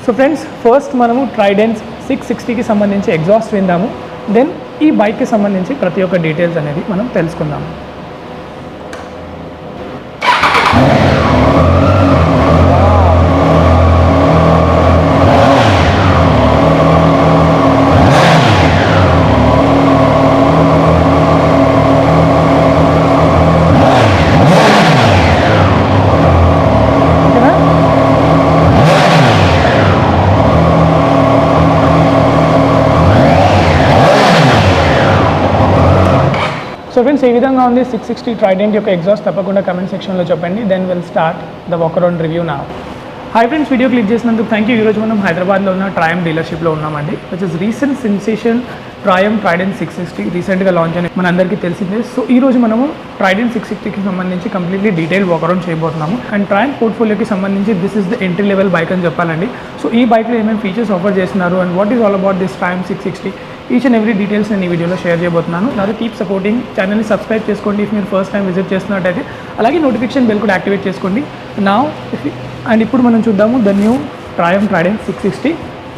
So friends, first మనము Trident 660కి సంబంధించి exhaust విందాము. దెన్ ఈ బైక్కి సంబంధించి ప్రతి ఒక్క డీటెయిల్స్ అనేది మనం తెలుసుకుందాము. సో ఫ్రెండ్స్, ఈ విధంగా ఉంది 660 ట్రైడెంట్ యొక్క ఎగ్జాస్ట్. తప్పకుండా కమెంట్ సెక్షన్లో చెప్పండి. Then will start the walk around review నా. హాయ్ ఫ్రెండ్స్, వీడియో క్లిక్ చేసినందుకు థ్యాంక్ యూ. ఈరోజు మనం హైదరాబాద్లో ఉన్న ట్రయం డీలర్షిప్లో ఉన్నామండి. Which is recent sensation Trident 660 రీసెంట్గా లాంచ్ అని మన అందరికీ తెలిసిందే. సో ఈ రోజు మనము ట్రైడెంట్ 660కి సంబంధించి కంప్లీట్లీ డీటెయిల్ వాక్ అరౌండ్ చేయబోతున్నాము. అండ్ ట్రయం పోర్ట్ఫోలియోకి సంబంధించి this is the entry level bike అని చెప్పాలండి. సో ఈ బైక్లో ఏమేమి ఫీచర్స్ ఆఫర్ చేస్తున్నారు and what is all about this ట్రయం 660, each and every details నేను ఈ వీడియోలో షేర్ చేయబోతున్నాను. నాది కీప్ సపోర్టింగ్, ఛానల్ని సబ్స్క్రైబ్ చేసుకోండి ఇఫ్ మీరు ఫస్ట్ టైం విజిట్ చేస్తున్నట్టయితే. అలాగే నోటిఫికేషన్ బెల్ కూడా యాక్టివేట్ చేసుకోండి. అండ్ ఇప్పుడు మనం చూద్దాము the new Trident 660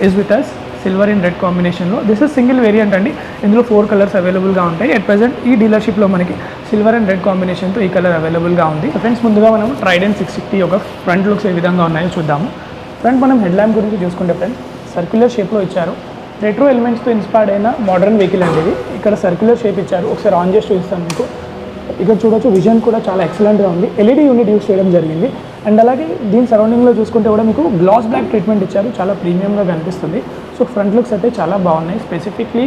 is with us silver and red కాంబినేషన్లో. దిస్ ఇస్ సింగిల్ వేరియంట్ అండి. ఇందులో 4 కలర్స్ అవైలబుల్గా ఉంటాయి. అట్ ప్రెజెంట్ ఈ డీలర్షిప్లో మనకి సిల్వర్ అండ్ రెడ్ కాంబినేషన్తో ఈ కలర్ అవైలబుల్గా ఉంది. ఫ్రెండ్స్, ముందుగా మనం ట్రైడెంట్ 660 యొక్క ఫ్రంట్ లుక్స్ ఏ విధంగా ఉన్నాయో చూద్దాము. ఫ్రంట్ మనం హెడ్ ల్యాంప్ గురించి చూసుకుంటే ఫ్రెండ్స్, సర్క్యులర్ షేప్లో ఇచ్చారు. రెట్రో ఎలిమెంట్స్తో ఇన్స్పైర్డ్ అయిన మోడర్న్ వెహికల్ అండి ఇది. ఇక్కడ సర్క్యులర్ షేప్ ఇచ్చారు. ఒకసారి ఆన్ చేసి చూపిస్తాను మీకు. ఇక్కడ చూడొచ్చు, విజన్ కూడా చాలా ఎక్సలెంట్గా ఉంది. ఎల్ఈడి యూనిట్ యూస్ చేయడం జరిగింది. అండ్ అలాగే దీని సరౌండింగ్లో చూసుకుంటే కూడా మీకు గ్లాస్ బ్లాక్ ట్రీట్మెంట్ ఇచ్చారు. చాలా ప్రీమియంగా కనిపిస్తుంది. సో ఫ్రంట్ లుక్స్ అయితే చాలా బాగున్నాయి, స్పెసిఫిక్లీ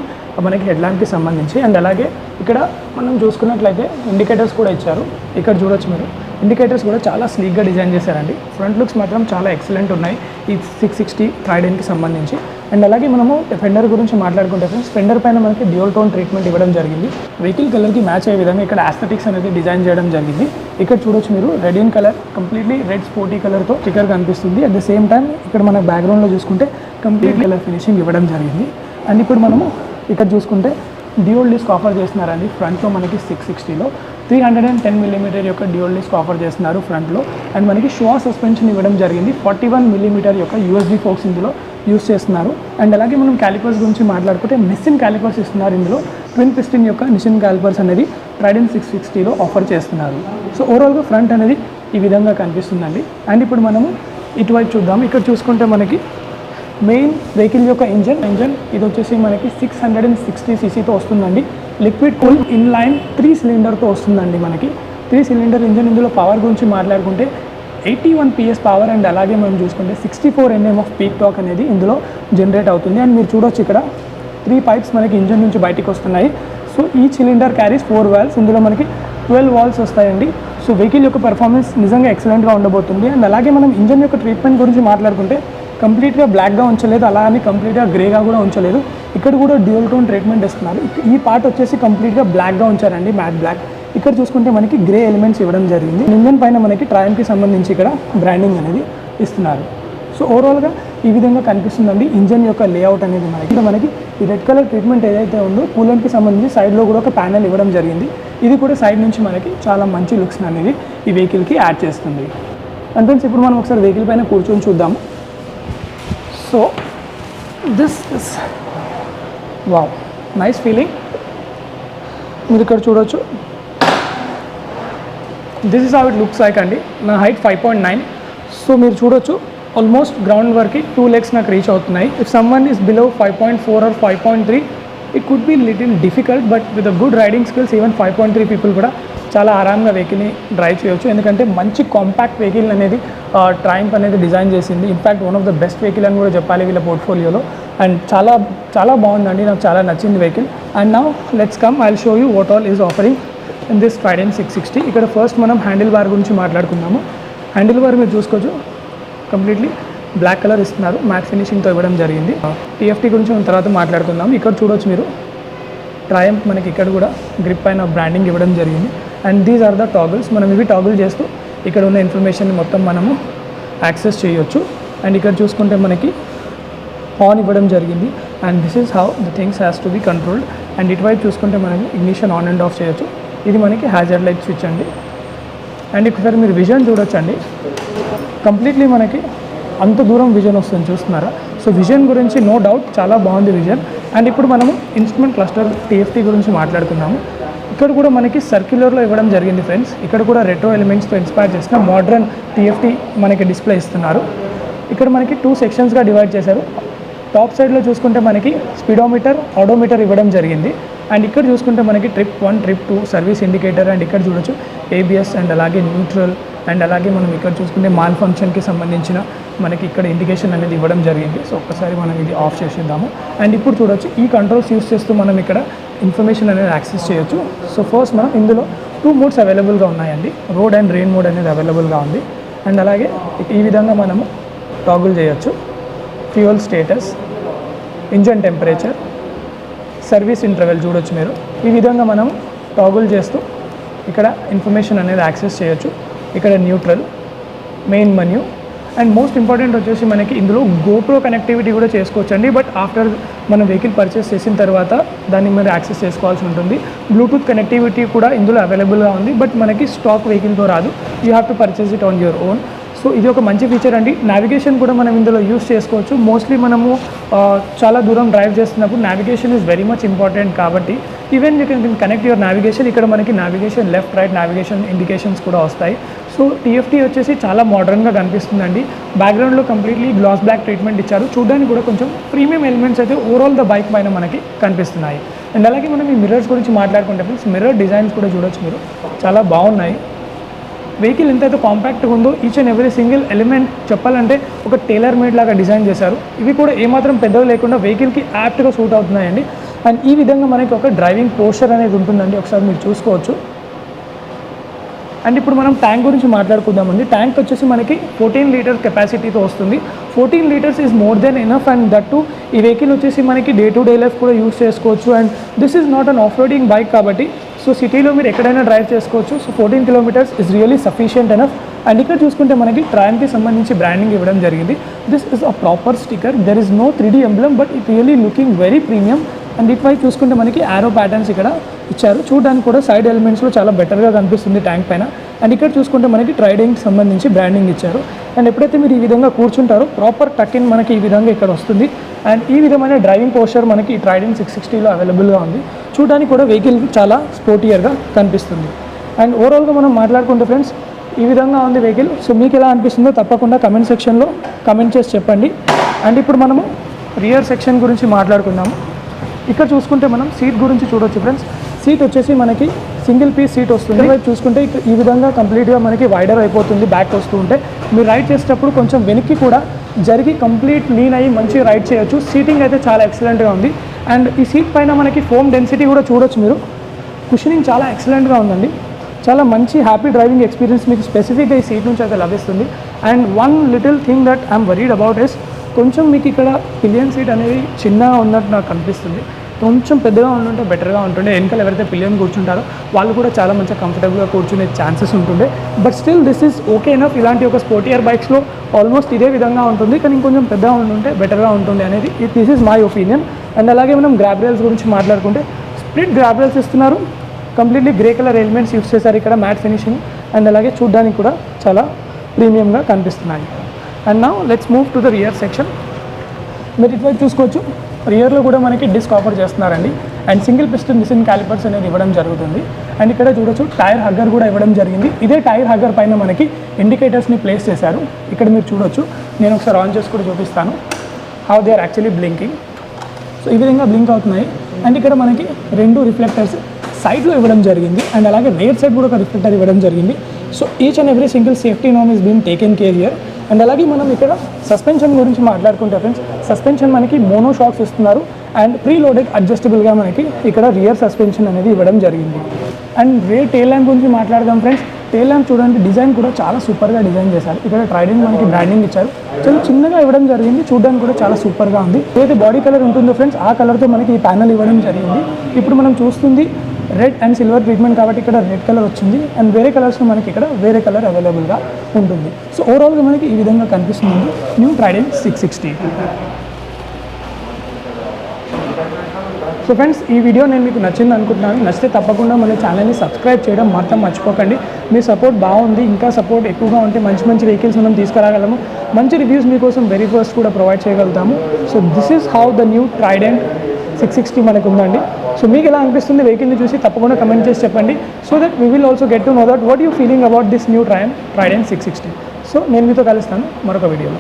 మనకి హెడ్ ల్యాంప్కి సంబంధించి. అండ్ అలాగే ఇక్కడ మనం చూసుకున్నట్లయితే ఇండికేటర్స్ కూడా ఇచ్చారు. ఇక్కడ చూడొచ్చు మీరు, ఇండికేటర్స్ కూడా చాలా స్లీక్గా డిజైన్ చేశారండి. ఫ్రంట్ లుక్స్ మాత్రం చాలా ఎక్సలెంట్ ఉన్నాయి ఈ 660 ట్రైడెంట్కి సంబంధించి. అండ్ అలాగే మనము ఫెండర్ గురించి మాట్లాడుకుంటే ఫ్రెండ్స్, ఫెండర్ పైన మనకి డ్యూయల్ టోన్ ట్రీట్మెంట్ ఇవ్వడం జరిగింది. వెహికల్ కలర్కి మ్యాచ్ అయ్యే విధంగా ఇక్కడ ఆస్థెటిక్స్ అనేది డిజైన్ చేయడం జరిగింది. ఇక్కడ చూడొచ్చు మీరు, red in colour, completely red sporty కలర్తో స్టిక్కర్ కనిపిస్తుంది. అట్ ద సేమ్ టైం ఇక్కడ మన బ్యాక్గ్రౌండ్లో చూసుకుంటే కంప్లీట్ కలర్ ఫినిషింగ్ ఇవ్వడం జరిగింది. అండ్ ఇప్పుడు మనము ఇక్కడ చూసుకుంటే డ్యూయల్ డిస్క్ ఆఫర్ చేస్తున్నారండి ఫ్రంట్లో మనకి 660లో. 310mm యొక్క డ్యూయల్ డిస్క్ ఆఫర్ చేస్తున్నారు ఫ్రంట్లో. అండ్ మనకి షో సస్పెన్షన్ ఇవ్వడం జరిగింది. 41mm యొక్క యూఎస్డి ఫోక్స్ ఇందులో యూస్ చేస్తున్నారు. అండ్ అలాగే మనం క్యాలిపర్స్ గురించి మాట్లాడుకుంటే నిసిన్ క్యాలిపర్స్ ఇస్తున్నారు. ఇందులో ట్విన్ పిస్టన్ యొక్క నిసిన్ క్యాలిపర్స్ అనేది ట్రైడెంట్ 660లో ఆఫర్ చేస్తున్నారు. సో ఓవరాల్గా ఫ్రంట్ అనేది ఈ విధంగా కనిపిస్తుందండి. అండ్ ఇప్పుడు మనము ఇటువైపు చూద్దాం. ఇక్కడ చూసుకుంటే మనకి మెయిన్ వెహికల్ యొక్క ఇంజన్ ఇది వచ్చేసి మనకి 660cc వస్తుందండి. లిక్విడ్ కూల్ ఇన్ లైన్ 3 సిలిండర్తో వస్తుందండి. మనకి 3 సిలిండర్ ఇంజన్. ఇందులో పవర్ గురించి మాట్లాడుకుంటే 81 PS పవర్. అండ్ అలాగే మనం చూసుకుంటే 64 Nm ఆఫ్ పీక్ టార్క్ అనేది ఇందులో జనరేట్ అవుతుంది. అండ్ మీరు చూడొచ్చు ఇక్కడ 3 పైప్స్ మనకి ఇంజన్ నుంచి బయటికి వస్తున్నాయి. సో ఈ సిలిండర్ క్యారీస్ 4 వాల్వ్స్. ఇందులో మనకి 12 వాల్వ్స్ వస్తాయండి. సో వెహికల్ యొక్క పర్ఫార్మెన్స్ నిజంగా ఎక్సలెంట్గా ఉండబోతుంది. అండ్ అలాగే మనం ఇంజన్ యొక్క ట్రీట్మెంట్ గురించి మాట్లాడుకుంటే కంప్లీట్గా బ్లాక్గా ఉంచలేదు, అలా అని కంప్లీట్గా గ్రేగా కూడా ఉంచలేదు. ఇక్కడ కూడా డ్యూయల్ టోన్ ట్రీట్మెంట్ ఇస్తున్నారు. ఈ పార్ట్ వచ్చేసి కంప్లీట్గా బ్లాక్గా ఉంచారండి, మ్యాట్ బ్లాక్. ఇక్కడ చూసుకుంటే మనకి గ్రే ఎలిమెంట్స్ ఇవ్వడం జరిగింది. ఇంజన్ పైన మనకి ట్రయంట్కి సంబంధించి ఇక్కడ బ్రాండింగ్ అనేది ఇస్తున్నారు. సో ఓవరాల్గా ఈ విధంగా కనిపిస్తుందండి ఇంజన్ యొక్క లేఅవుట్ అనేది. మనకి ఈ రెడ్ కలర్ ట్రీట్మెంట్ ఏదైతే ఉందో కూలెంట్కి సంబంధించి సైడ్లో కూడా ఒక ప్యానెల్ ఇవ్వడం జరిగింది. ఇది కూడా సైడ్ నుంచి మనకి చాలా మంచి లుక్స్ అనేది ఈ వెహికల్కి యాడ్ చేస్తుంది. అండ్ ఫ్రెండ్స్, ఇప్పుడు మనం ఒకసారి వెహికల్ పైన కూర్చొని చూద్దాము. So this is wow, nice feeling. మీరు ఇక్కడ చూడొచ్చు, this is how it looks like అండి. నా హైట్ 5.9. సో మీరు చూడొచ్చు ఆల్మోస్ట్ గ్రౌండ్ వరకు 2 legs నాకు రీచ్ అవుతున్నాయి. If someone is below 5.4 or 5.3 it could be little difficult, but with a good riding skills even 5.3 people కూడా చాలా ఆరాంగా వెహికల్ని డ్రైవ్ చేయొచ్చు. ఎందుకంటే మంచి కాంపాక్ట్ వెహికల్ అనేది ట్రయంట్ అనేది డిజైన్ చేసింది. In fact one of the best vehicle అని కూడా చెప్పాలి వీళ్ళ పోర్ట్ఫోలియోలో. అండ్ చాలా చాలా బాగుందండి, నాకు చాలా నచ్చింది vehicle. And now let's come, I will show you what all is offering in this Trident 660. ఇక్కడ ఫస్ట్ మనం హ్యాండిల్ బార్ గురించి మాట్లాడుకుందాము. హ్యాండిల్ బార్ మీరు చూసుకోవచ్చు, కంప్లీట్లీ బ్లాక్ కలర్ ఇస్తున్నారు, మ్యాట్ ఫినిషింగ్తో ఇవ్వడం జరిగింది. టీఎఫ్టీ గురించి మనం తర్వాత మాట్లాడుకుందాం. ఇక్కడ చూడొచ్చు మీరు ట్రయంట్ మనకి ఇక్కడ కూడా గ్రిప్ పైన బ్రాండింగ్ ఇవ్వడం జరిగింది. And these are the toggles. మనం ఇవి టాగుల్ చేస్తూ ఇక్కడ ఉన్న ఇన్ఫర్మేషన్ మొత్తం మనము యాక్సెస్ చేయొచ్చు. అండ్ ఇక్కడ చూసుకుంటే మనకి ఆన్ ఇవ్వడం జరిగింది. And this is how the things has to be controlled. And ఇటువైపు చూసుకుంటే మనకి ఇగ్నిషన్ ఆన్ అండ్ ఆఫ్ చేయొచ్చు. ఇది మనకి హ్యాజర్డ్ లైట్ స్విచ్ అండి. అండ్ ఒకసారి మీరు విజన్ చూడొచ్చు అండి, కంప్లీట్లీ మనకి అంత దూరం విజన్ వస్తుంది చూస్తున్నారా. సో విజన్ గురించి నో డౌట్ చాలా బాగుంది విజన్. అండ్ ఇప్పుడు మనము ఇన్స్ట్రుమెంట్ క్లస్టర్ TFT గురించి మాట్లాడుకుందాము. ఇక్కడ కూడా మనకి సర్క్యులర్లో ఇవ్వడం జరిగింది ఫ్రెండ్స్. ఇక్కడ కూడా రెట్రో ఎలిమెంట్స్తో ఇన్స్పైర్ చేసిన మోడ్రన్ TFT మనకి డిస్ప్లే ఇస్తున్నారు. ఇక్కడ మనకి 2 సెక్షన్స్గా డివైడ్ చేశారు. టాప్ సైడ్లో చూసుకుంటే మనకి స్పీడోమీటర్, ఆడోమీటర్ ఇవ్వడం జరిగింది. అండ్ ఇక్కడ చూసుకుంటే మనకి trip 1, trip 2 service indicator, and ఇక్కడ చూడొచ్చు ABS అండ్ అలాగే న్యూట్రల్, అండ్ అలాగే మనం ఇక్కడ చూసుకుంటే మాల్ ఫంక్షన్కి సంబంధించిన మనకి ఇక్కడ ఇండికేషన్ అనేది ఇవ్వడం జరిగింది. సో ఒక్కసారి మనం ఇది ఆఫ్ చేసేద్దాము. అండ్ ఇప్పుడు చూడొచ్చు ఈ కంట్రోల్స్ యూస్ చేస్తూ మనం ఇక్కడ ఇన్ఫర్మేషన్ అనేది యాక్సెస్ చేయొచ్చు. సో ఫస్ట్ మనం ఇందులో 2 మోడ్స్ అవైలబుల్గా ఉన్నాయండి. రోడ్ అండ్ రెయిన్ మోడ్ అనేది అవైలబుల్గా ఉంది. అండ్ అలాగే ఈ విధంగా మనము టాగుల్ చేయొచ్చు. Fuel status, engine temperature, service interval చూడొచ్చు మీరు. ఈ విధంగా మనం టాగుల్ చేస్తూ ఇక్కడ ఇన్ఫర్మేషన్ అనేది యాక్సెస్ చేయొచ్చు. ఇక్కడ neutral, main menu, and most important వచ్చేసి మనకి ఇందులో GoPro కనెక్టివిటీ కూడా చేసుకోవచ్చు అండి. బట్ ఆఫ్టర్ మనం వెహికల్ పర్చేస్ చేసిన తర్వాత దాన్ని మీరు యాక్సెస్ చేసుకోవాల్సి ఉంటుంది. బ్లూటూత్ కనెక్టివిటీ కూడా ఇందులో అవైలబుల్గా ఉంది. బట్ మనకి స్టాక్ వెహికల్తో రాదు. You have to purchase it on your own. So ఇది ఒక మంచి ఫీచర్ అండి. నావిగేషన్ కూడా మనం ఇందులో యూస్ చేసుకోవచ్చు. మోస్ట్లీ మనము చాలా దూరం డ్రైవ్ చేస్తున్నప్పుడు navigation is very much important కాబట్టి even you can connect your navigation. ఇక్కడ మనకి navigation left right navigation indications కూడా వస్తాయి. సో TFT వచ్చేసి చాలా మోడర్న్గా కనిపిస్తుందండి. బ్యాక్గ్రౌండ్లో కంప్లీట్లీ గ్లాస్ బ్లాక్ ట్రీట్మెంట్ ఇచ్చారు. చూడడానికి కూడా కొంచెం ప్రీమియం ఎలిమెంట్స్ అయితే ఓవరాల్ ద బైక్ పైన మనకి కనిపిస్తున్నాయి. అండ్ అలాగే మనం ఈ మిర్రర్స్ గురించి మాట్లాడుకుంటే ఫ్రెండ్స్, మిర్రర్ డిజైన్స్ కూడా చూడొచ్చు మీరు, చాలా బాగున్నాయి. వెహికల్ ఎంతైతే కాంపాక్ట్గా ఉందో each and every single element చెప్పాలంటే ఒక టైలర్ మేడ్ లాగా డిజైన్ చేశారు. ఇవి కూడా ఏమాత్రం పెద్దవి లేకుండా వెహికల్కి యాప్ట్గా సూట్ అవుతున్నాయండి. అండ్ ఈ విధంగా మనకి ఒక డ్రైవింగ్ పోస్చర్ అనేది ఉంటుందండి, ఒకసారి మీరు చూసుకోవచ్చు. అండ్ ఇప్పుడు మనం ట్యాంక్ గురించి మాట్లాడుకుందామండి. ట్యాంక్ వచ్చేసి మనకి 14 లీటర్ కెపాసిటీతో వస్తుంది. 14 litres is more than enough. And that ఈ వెహికల్ వచ్చేసి మనకి డే టు డే లైఫ్ కూడా యూస్ చేసుకోవచ్చు. And this is not an off roading bike కాబట్టి సో సిటీలో మీరు ఎక్కడైనా డ్రైవ్ చేసుకోవచ్చు. So 14 kilometres is really sufficient enough. And ఇక్కడ చూసుకుంటే మనకి ట్రయంఫ్కి సంబంధించి బ్రాండింగ్ ఇవ్వడం జరిగింది. This is a proper sticker. There is no 3D emblem but it really looking very premium. And ఇటువైపు చూసుకుంటే మనకి ఆరో ప్యాటర్న్స్ ఇక్కడ ఇచ్చారు. చూడడానికి కూడా సైడ్ ఎలిమెంట్స్లో చాలా బెటర్గా కనిపిస్తుంది ట్యాంక్ పైన. అండ్ ఇక్కడ చూసుకుంటే మనకి ట్రైడింగ్కి సంబంధించి బ్రాండింగ్ ఇచ్చారు. అండ్ ఎప్పుడైతే మీరు ఈ విధంగా కూర్చుంటారో ప్రాపర్ టక్ ఇన్ మనకి ఈ విధంగా ఇక్కడ వస్తుంది. అండ్ ఈ విధమైన డ్రైవింగ్ పోస్చర్ మనకి ఈ ట్రైడింగ్ 660లో అవైలబుల్గా ఉంది. చూడడానికి కూడా వెహికల్ చాలా స్పోర్టియర్గా కనిపిస్తుంది. అండ్ ఓవరాల్గా మనం మాట్లాడుకుంటే ఫ్రెండ్స్ ఈ విధంగా ఉంది వెహికల్. సో మీకు ఎలా అనిపిస్తుందో తప్పకుండా కమెంట్ సెక్షన్లో కమెంట్ చేసి చెప్పండి. అండ్ ఇప్పుడు మనము రియర్ సెక్షన్ గురించి మాట్లాడుకుందాము. ఇక్కడ చూసుకుంటే మనం సీట్ గురించి చూడొచ్చు ఫ్రెండ్స్. సీట్ వచ్చేసి మనకి సింగిల్ పీస్ సీట్ వస్తుంది. వైపు చూసుకుంటే ఈ విధంగా కంప్లీట్గా మనకి వైడర్ అయిపోతుంది. బ్యాక్ వస్తూ ఉంటే మీరు రైడ్ చేసేటప్పుడు కొంచెం వెనక్కి కూడా జరిగి కంప్లీట్ లీన్ అయ్యి మంచిగా రైడ్ చేయొచ్చు. సీటింగ్ అయితే చాలా ఎక్సలెంట్గా ఉంది. అండ్ ఈ సీట్ పైన మనకి ఫోమ్ డెన్సిటీ కూడా చూడొచ్చు మీరు. కుషనింగ్ చాలా ఎక్సలెంట్గా ఉందండి. చాలా మంచి హ్యాపీ డ్రైవింగ్ ఎక్స్పీరియన్స్ మీకు స్పెసిఫిక్గా ఈ సీట్ నుంచి అయితే లభిస్తుంది. And one little thing that I'm worried about is కొంచెం మీకు ఇక్కడ పిలియన్ సీట్ అనేది చిన్నగా ఉన్నట్టు నాకు కనిపిస్తుంది. కొంచెం పెద్దగా ఉంటుంటే బెటర్గా ఉంటుండే. వెనకాల ఎవరైతే పిలియన్ కూర్చుంటారో వాళ్ళు కూడా చాలా మంచిగా కంఫర్టబుల్గా కూర్చునే ఛాన్సెస్ ఉంటుండే. But still this is okay enough. ఇలాంటి ఒక స్పోర్టియర్ బైక్స్లో ఆల్మోస్ట్ ఇదే విధంగా ఉంటుంది, కానీ ఇంకొంచెం పెద్దగా ఉంటుంటే బెటర్గా ఉంటుంది అనేది this is my opinion. And అలాగే మనం గ్రాబ్ రైల్స్ గురించి మాట్లాడుకుంటే స్ప్లిట్ గ్రాబ్ రైల్స్ ఇస్తున్నారు. Completely grey colour elements use చేశారు ఇక్కడ, మ్యాట్ ఫినిషింగ్. అండ్ అలాగే చూడడానికి కూడా చాలా ప్రీమియంగా కనిపిస్తున్నాయి. And now let's move to the rear section. మీరు ఇటువైపు చూసుకోవచ్చు, రియర్లో కూడా మనకి డిస్క్ ఆఫర్ చేస్తున్నారండి. And single piston mission calipers అనేది ఇవ్వడం జరుగుతుంది. అండ్ ఇక్కడ చూడొచ్చు టైర్ హగ్గర్ కూడా ఇవ్వడం జరిగింది. ఇదే టైర్ హగ్గర్ పైన మనకి ఇండికేటర్స్ని ప్లేస్ చేశారు. ఇక్కడ మీరు చూడొచ్చు, నేను ఒకసారి ఆన్ చేసి కూడా చూపిస్తాను how they are actually blinking. So ఈ విధంగా బ్లింక్ అవుతున్నాయి. అండ్ ఇక్కడ మనకి 2 రిఫ్లెక్టర్స్ సైడ్లో ఇవ్వడం జరిగింది. అండ్ అలాగే రేర్ సైడ్ కూడా ఒక రిఫ్లెక్టర్ ఇవ్వడం జరిగింది. So each and every single safety నామ్ is been taken care here. And అలాగే మనం ఇక్కడ సస్పెన్షన్ గురించి మాట్లాడుకుంటే ఫ్రెండ్స్, సస్పెన్షన్ మనకి మోనో షాక్స్ ఇస్తున్నారు. అండ్ ప్రీ లోడెడ్ అడ్జస్టబుల్గా మనకి ఇక్కడ రియర్ సస్పెన్షన్ అనేది ఇవ్వడం జరిగింది. అండ్ రేర్ టెయిల్ ల్యాంప్ గురించి మాట్లాడదాం ఫ్రెండ్స్. టెయిల్ ల్యాంప్ చూడండి, డిజైన్ కూడా చాలా సూపర్గా డిజైన్ చేశారు. ఇక్కడ ట్రైడింగ్ మనకి బ్రాండింగ్ ఇచ్చారు. చాలా చిన్నగా ఇవ్వడం జరిగింది. చూడడానికి కూడా చాలా సూపర్గా ఉంది. ఏదైతే బాడీ కలర్ ఉంటుందో ఫ్రెండ్స్, ఆ కలర్తో మనకి ఈ ప్యానల్ ఇవ్వడం జరిగింది. ఇప్పుడు మనం చూస్తుంది రెడ్ అండ్ సిల్వర్ ట్రీట్మెంట్ కాబట్టి ఇక్కడ రెడ్ కలర్ వచ్చింది. అండ్ వేరే కలర్స్లో మనకి ఇక్కడ వేరే కలర్ అవైలబుల్గా ఉంటుంది. సో ఓవరాల్గా మనకి ఈ విధంగా కనిపిస్తుంది న్యూ ట్రైడెంట్ 660. సో ఫ్రెండ్స్, ఈ వీడియో నేను మీకు నచ్చింది అనుకుంటున్నాను. నచ్చితే తప్పకుండా మన ఛానల్ని సబ్స్క్రైబ్ చేయడం మాత్రం మర్చిపోకండి. మీ సపోర్ట్ బాగుంది, ఇంకా సపోర్ట్ ఎక్కువగా ఉంటే మంచి మంచి వెహికల్స్ మనం తీసుకురాగలము. మంచి రివ్యూస్ మీకోసం వెరీ ఫస్ట్ కూడా ప్రొవైడ్ చేయగలుగుతాము. So this is how the new Trident 660 మనకు ఉందండి. సో మీకు ఎలా అనిపిస్తుంది వెహికల్ని చూసి తప్పకుండా కమెంట్ చేసి చెప్పండి. So that we will also get to know that what you feeling about this new Trident 660. So నేను మీతో కలుస్తాను మరొక వీడియోలో.